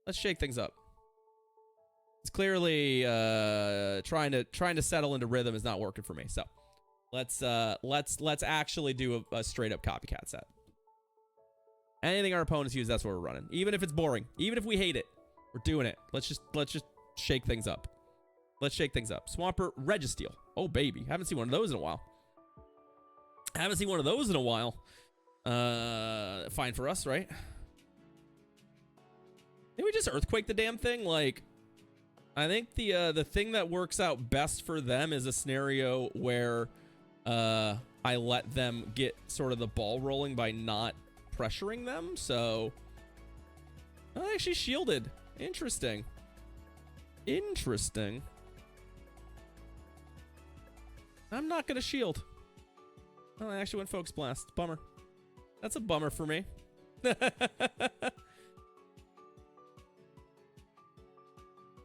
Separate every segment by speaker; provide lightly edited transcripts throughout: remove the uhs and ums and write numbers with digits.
Speaker 1: Let's shake things up. It's clearly trying to settle into rhythm is not working for me. So let's actually do a straight up copycat set. Anything our opponents use, that's what we're running. Even if it's boring, even if we hate it, we're doing it. Let's just shake things up. Let's shake things up. Swampert, Registeel. Oh baby, haven't seen one of those in a while. Haven't seen one of those in a while. Fine for us, right? Did we just earthquake the damn thing? Like, I think the thing that works out best for them is a scenario where I let them get sort of the ball rolling by not pressuring them. So I actually shielded. Interesting. Interesting. I'm not gonna shield. Oh, I actually went Focus Blast. Bummer. That's a bummer for me.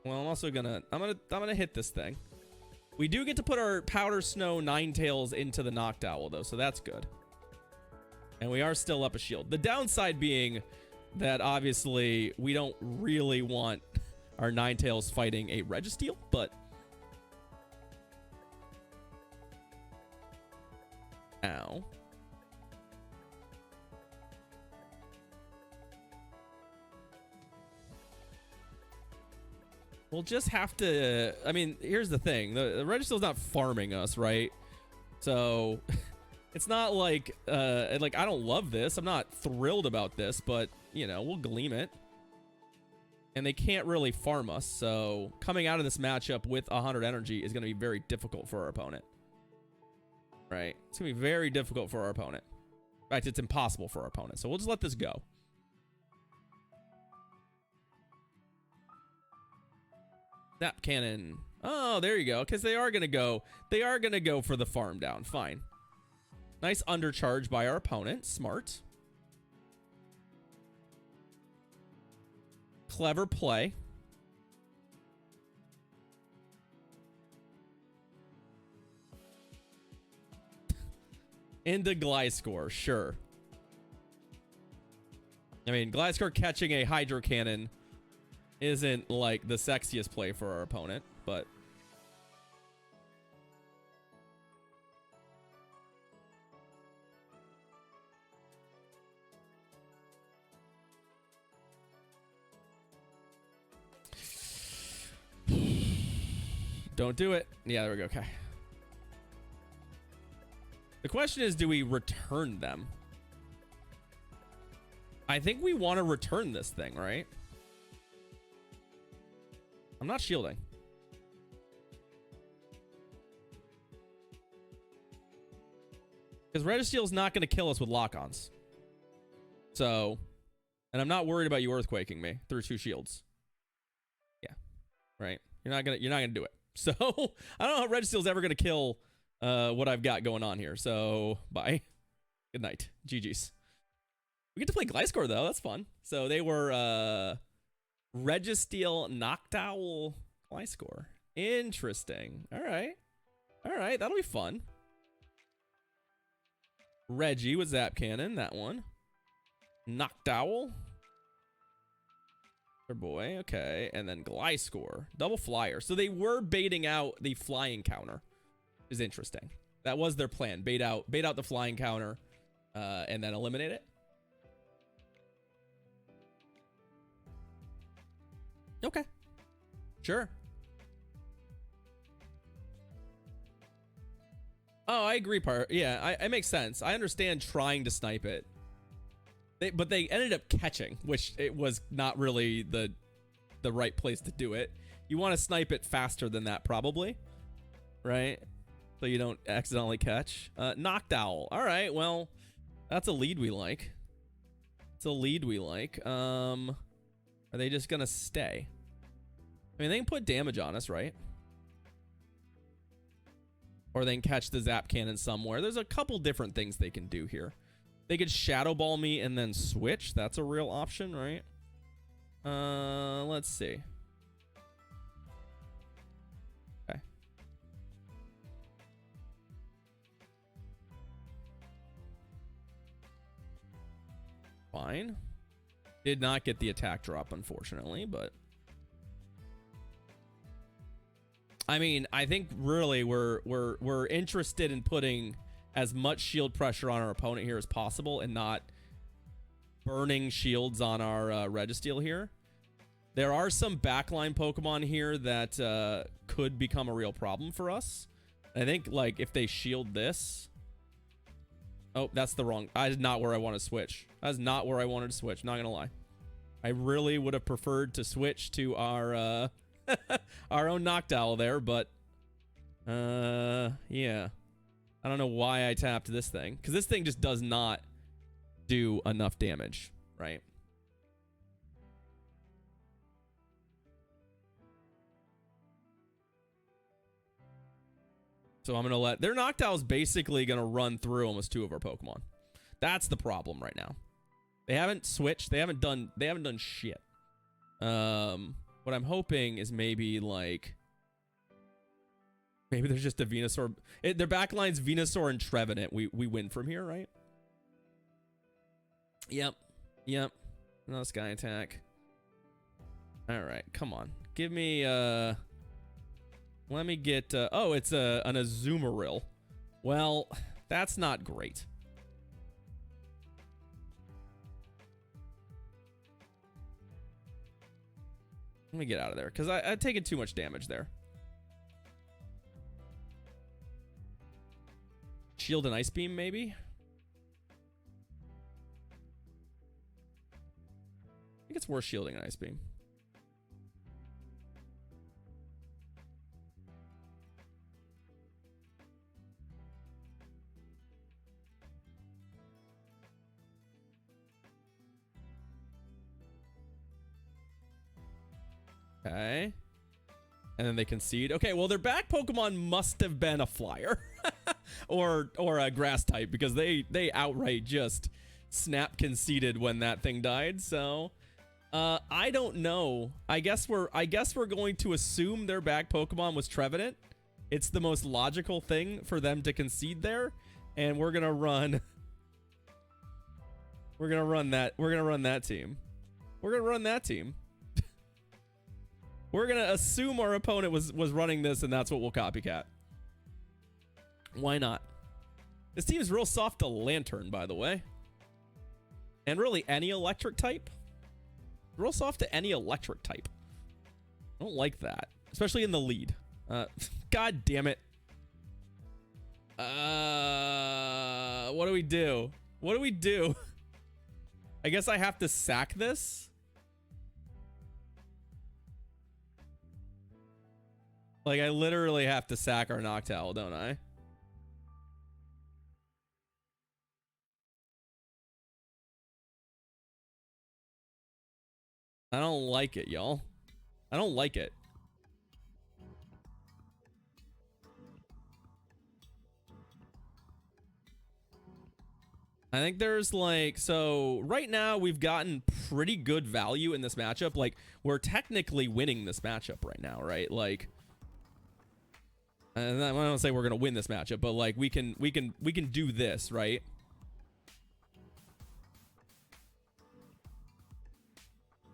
Speaker 1: Well, I'm also gonna I'm gonna hit this thing. We do get to put our Powder Snow Ninetales into the Noctowl though, so that's good. And we are still up a shield. The downside being that obviously we don't really want our Ninetales fighting a Registeel, but ow. We'll just have to, I mean, here's the thing. The Registeel's not farming us, right? So it's not like, I don't love this. I'm not thrilled about this, but, you know, we'll gleam it. And they can't really farm us, so coming out of this matchup with 100 energy is going to be very difficult for our opponent. Right? It's going to be very difficult for our opponent. In fact, it's impossible for our opponent. So we'll just let this go. Zap Cannon. Oh, there you go. Because they are going to go. They are going to go for the farm down. Fine. Nice undercharge by our opponent. Smart. Clever play. Into Gliscor, sure. I mean, Gliscor catching a Hydro Cannon isn't like the sexiest play for our opponent, but don't do it. Yeah, there we go. Okay. The question is, do we return them? I think we want to return this thing, right? I'm not shielding. Because Registeel's not going to kill us with lock-ons. So, and I'm not worried about you earthquaking me through 2 shields. Yeah. Right? You're not gonna do it. So, I don't know how Registeel's ever going to kill what I've got going on here. So, bye. Good night. GG's. We get to play Gliscor, though. That's fun. So, they were Registeel, Noctowl, Gliscor. Interesting. All right. All right. That'll be fun. Reggie with Zap Cannon. That one. Noctowl. Our boy. Okay. And then Gliscor. Double flyer. So they were baiting out the flying counter. Is interesting. That was their plan. Bait out the flying counter and then eliminate it. Okay. Sure. Oh, I agree, yeah, it makes sense. I understand trying to snipe it. But they ended up catching, which it was not really the right place to do it. You want to snipe it faster than that, probably. Right? So you don't accidentally catch. Noctowl. All right, well, that's a lead we like. It's a lead we like. Are they just going to stay? I mean, they can put damage on us, right? Or they can catch the Zap Cannon somewhere. There's a couple different things they can do here. They could Shadow Ball me and then switch. That's a real option, right? Let's see. Okay. Fine. Did not get the attack drop, unfortunately, but I mean, I think really we're interested in putting as much shield pressure on our opponent here as possible and not burning shields on our Registeel here. There are some backline Pokemon here that could become a real problem for us. I think, like, if they shield this... Oh, that's the wrong... That is not where I want to switch. That's not where I wanted to switch, not gonna lie. I really would have preferred to switch to our our own Noctowl there, but... yeah. I don't know why I tapped this thing. Because this thing just does not do enough damage, right? So I'm going to let... Their Noctowl's basically going to run through almost 2 of our Pokemon. That's the problem right now. They haven't switched. They haven't done shit. What I'm hoping is maybe, like... Maybe there's just a Venusaur. Their backline's Venusaur and Trevenant. We win from here, right? Yep. Yep. No Sky Attack. Alright, come on. Give me... Let me get... oh, it's an Azumarill. Well, that's not great. Let me get out of there, because I've taken too much damage there. Shield and Ice Beam, maybe? I think it's worth shielding an Ice Beam. Okay. And then they concede. Okay, well, their back Pokemon must have been a Flyer. or a Grass type, because they outright just snap conceded when that thing died. So I don't know. I guess we're going to assume their back Pokemon was Trevenant. It's the most logical thing for them to concede there, and we're gonna run that team. We're gonna run that team. We're gonna assume our opponent was running this, and that's what we'll copycat. Why not? This team is real soft to Lantern, by the way. And really, any electric type? Real soft to any electric type. I don't like that. Especially in the lead. God damn it. What do we do? What do we do? I guess I have to sack this? Like, I literally have to sack our Noctowl, don't I? I don't like it, y'all. I don't like it. I think there's like, so right now we've gotten pretty good value in this matchup. Like, we're technically winning this matchup right now, right? Like, and I don't say we're gonna win this matchup, but like we can do this, right?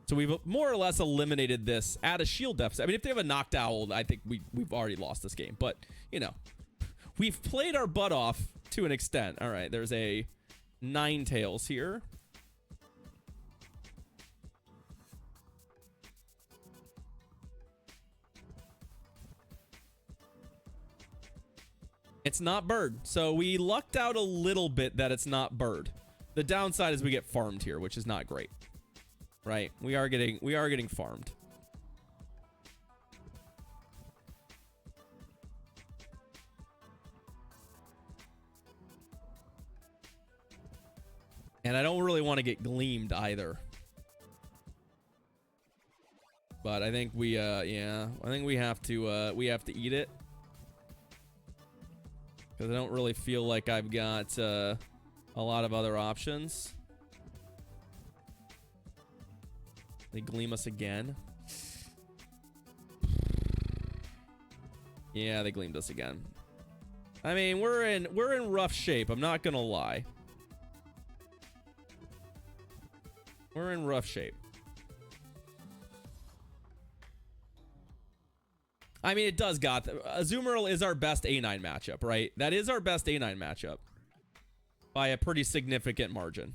Speaker 1: So we've more or less eliminated this at a shield deficit. I mean, if they have a Noctowl, I think we've already lost this game. But, you know, we've played our butt off to an extent. All right, there's a Ninetales here. It's not Bird. So we lucked out a little bit that it's not Bird. The downside is we get farmed here, which is not great. Right, we are getting farmed. And I don't really want to get gleamed either. But I think we yeah, I think we have to eat it. Cuz I don't really feel like I've got a lot of other options. They gleam us again. Yeah, they gleamed us again. I mean, we're in rough shape. I'm not gonna lie. We're in rough shape. I mean, it does got... Azumarill is our best A9 matchup, right? That is our best A9 matchup. By a pretty significant margin.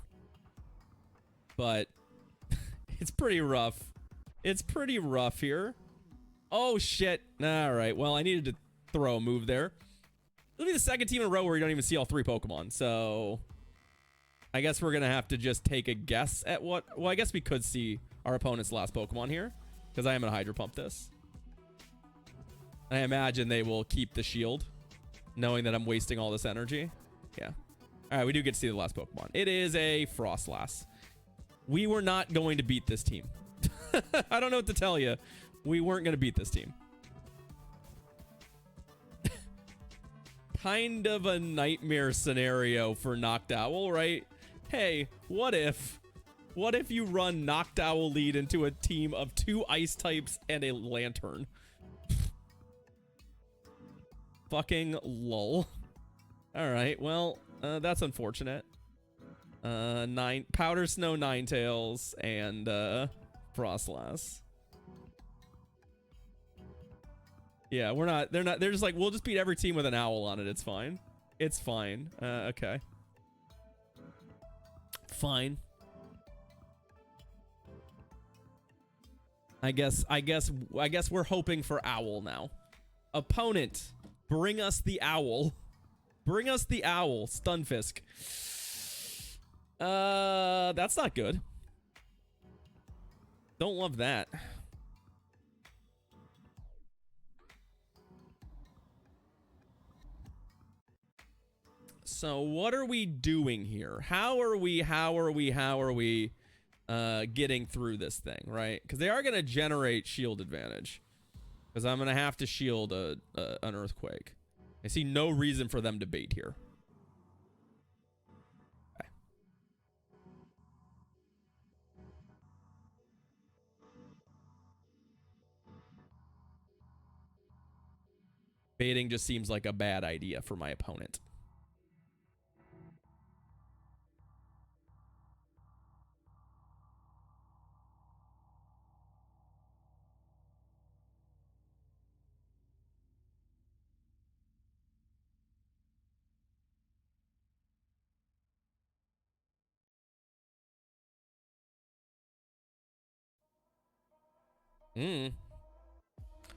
Speaker 1: But it's pretty rough. It's pretty rough here. Oh, shit. All right. Well, I needed to throw a move there. It'll be the second team in a row where you don't even see all 3 Pokemon. So I guess we're going to have to just take a guess at what... Well, I guess we could see our opponent's last Pokemon here. Because I am going to Hydro Pump this. I imagine they will keep the shield, knowing that I'm wasting all this energy. Yeah. All right, we do get to see the last Pokemon. It is a Frostlass. We were not going to beat this team. I don't know what to tell you. We weren't going to beat this team. Kind of a nightmare scenario for Noctowl, right? Hey, what if you run Noctowl lead into a team of 2 ice types and a Lantern? Fucking lol. All right, well, that's unfortunate. 9 Powder Snow Ninetales and Frostlass. Yeah, they're just like, we'll just beat every team with an owl on it. It's fine. It's fine. Okay. Fine. I guess we're hoping for owl now. Opponent, bring us the owl. Bring us the owl, Stunfisk. That's not good. Don't love that. So what are we doing here? How are we getting through this thing, right? Because they are going to generate shield advantage. Because I'm going to have to shield an Earthquake. I see no reason for them to bait here. Okay. Baiting just seems like a bad idea for my opponent.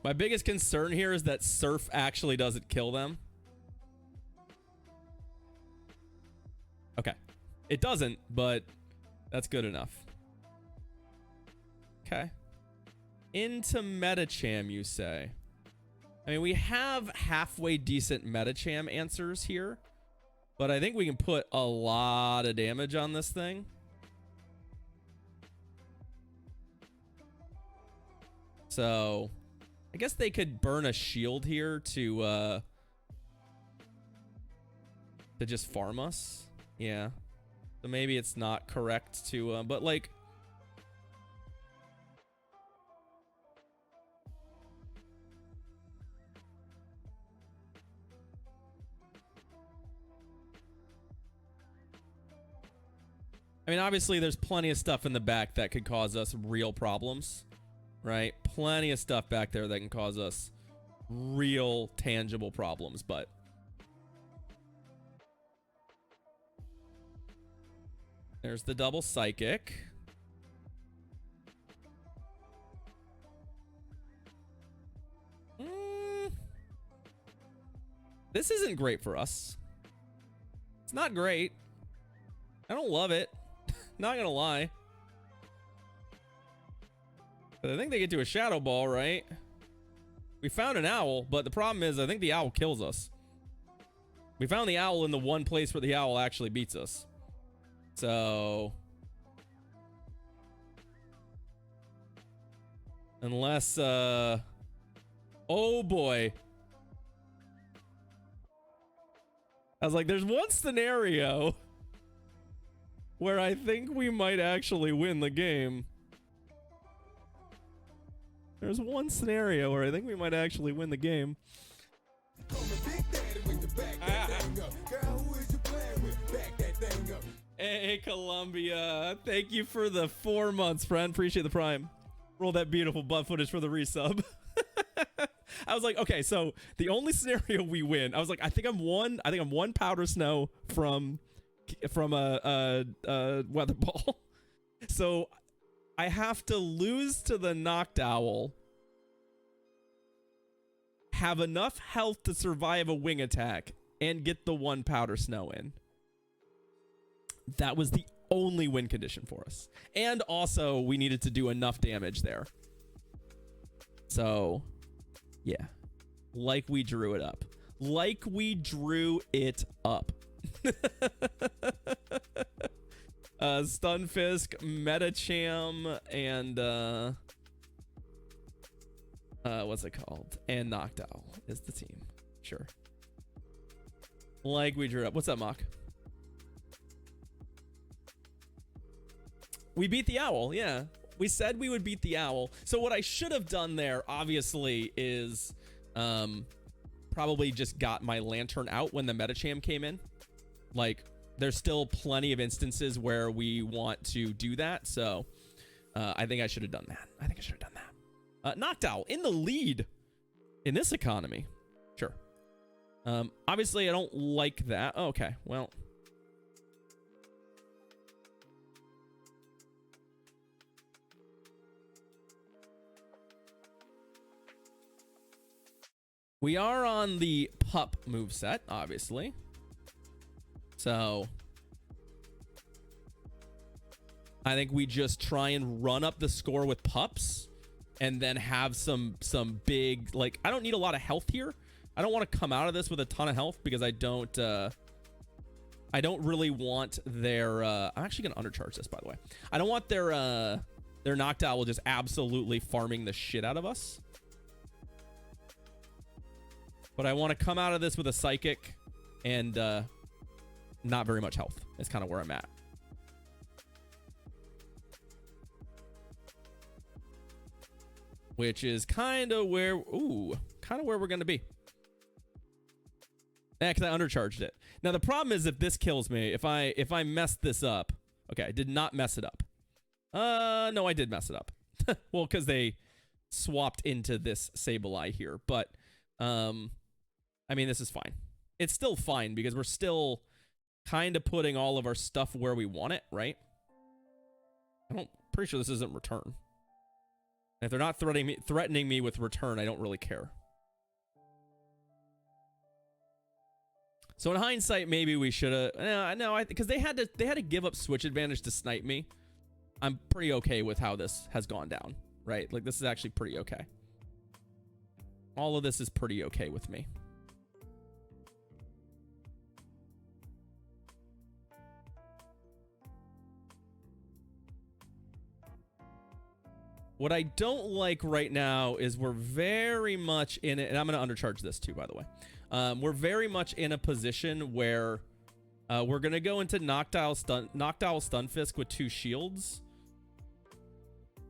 Speaker 1: My biggest concern here is that Surf actually doesn't kill them. Okay. It doesn't, but that's good enough. Okay. Into Metacham, you say. I mean, we have halfway decent Metacham answers here, but I think we can put a lot of damage on this thing. So I guess they could burn a shield here to just farm us. Yeah. So maybe it's not correct to, but like, I mean, obviously there's plenty of stuff in the back that could cause us real problems, right? Plenty of stuff back there that can cause us real tangible problems, but there's the double psychic. This isn't great for us. It's not great. I don't love it. Not gonna lie. But I think they get to a Shadow Ball, right? We found an owl, but the problem is I think the owl kills us. We found the owl in the one place where the owl actually beats us. So unless oh boy. I was like, there's one scenario where I think we might actually win the game. There's one scenario where I think we might actually win the game. Hey, Columbia. Thank you for the 4 months, friend. Appreciate the prime. Roll that beautiful butt footage for the resub. I was like, okay, so the only scenario we win, I was like, I think I'm one powder snow from a weather ball. So I have to lose to the Noctowl, have enough health to survive a wing attack, and get the 1 powder snow in. That was the only win condition for us. And also, we needed to do enough damage there. So, yeah. Like we drew it up. Like we drew it up. Stunfisk, Metacham, and what's it called? And Noctowl is the team. Sure. Like we drew it up. What's up, Mock? We beat the owl, yeah. We said we would beat the owl. So what I should have done there, obviously, is probably just got my lantern out when the Metacham came in. Like, there's still plenty of instances where we want to do that. So I think I should have done that. Noctowl in the lead in this economy. Sure. Obviously, I don't like that. Oh, okay, well. We are on the pup moveset, obviously. So I think we just try and run up the score with pups and then have some big, like, I don't need a lot of health here. I don't want to come out of this with a ton of health because I don't really want their I'm actually going to undercharge this, by the way. I don't want their Noctowl just absolutely farming the shit out of us. But I want to come out of this with a psychic and not very much health. That's kind of where I'm at. Which is kind of where, we're going to be. Yeah, because I undercharged it. Now, the problem is if this kills me, if I mess this up. Okay, I did not mess it up. No, I did mess it up. Well, because they swapped into this Sableye here. But, I mean, this is fine. It's still fine because we're still kind of putting all of our stuff where we want it, right? Pretty sure this isn't return. And if they're not threatening me with return, I don't really care. So in hindsight, maybe we should have. No, because they had to give up switch advantage to snipe me. I'm pretty okay with how this has gone down, right? Like, this is actually pretty okay. All of this is pretty okay with me. What I don't like right now is we're very much in it, and I'm going to undercharge this too, by the way. We're very much in a position where we're going to go into Noctowl Stunfisk with 2 shields.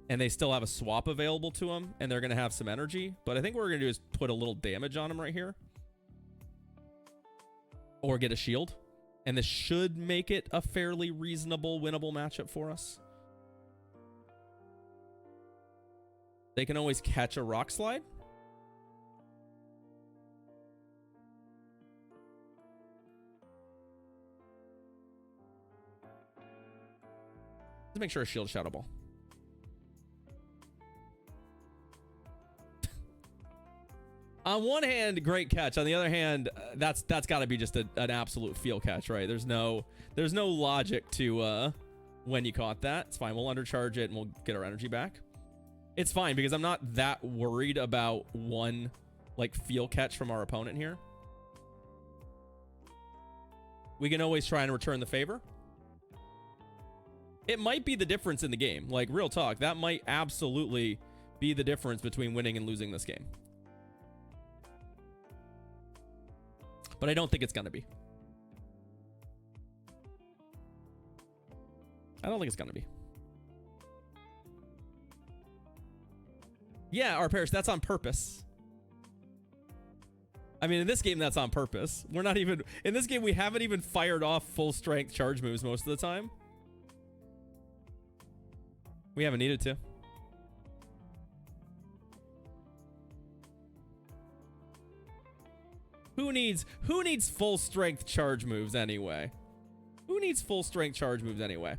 Speaker 1: And they still have a swap available to them, and they're going to have some energy. But I think what we're going to do is put a little damage on them right here. Or get a shield. And this should make it a fairly reasonable, winnable matchup for us. They can always catch a rock slide. Let's make sure a shield Shadow Ball. On one hand, great catch. On the other hand, that's got to be just an absolute field catch, right? There's no logic to when you caught that. It's fine. We'll undercharge it and we'll get our energy back. It's fine because I'm not that worried about one like field catch from our opponent here. We can always try and return the favor. It might be the difference in the game. Like, real talk, that might absolutely be the difference between winning and losing this game. But I don't think it's going to be. I don't think it's going to be. Yeah, our Parrish, that's on purpose. I mean, in this game, that's on purpose. We're not even... In this game, we haven't even fired off full strength charge moves most of the time. We haven't needed to. Who needs full strength charge moves anyway? Who needs full strength charge moves anyway?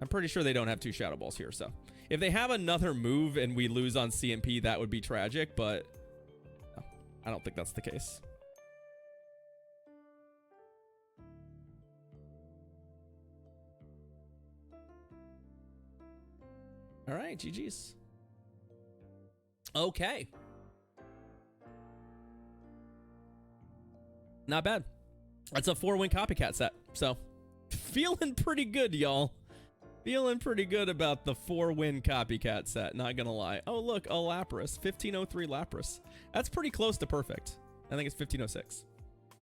Speaker 1: I'm pretty sure they don't have 2 Shadow Balls here, so. If they have another move and we lose on CMP, that would be tragic, but no, I don't think that's the case. All right, GG's. Okay. Not bad. That's a 4-win Copycat set. So, feeling pretty good, y'all. Feeling pretty good about the 4-win Copycat set. Not gonna lie. Oh, look, a Lapras. 1503 Lapras. That's pretty close to perfect. I think it's 1506.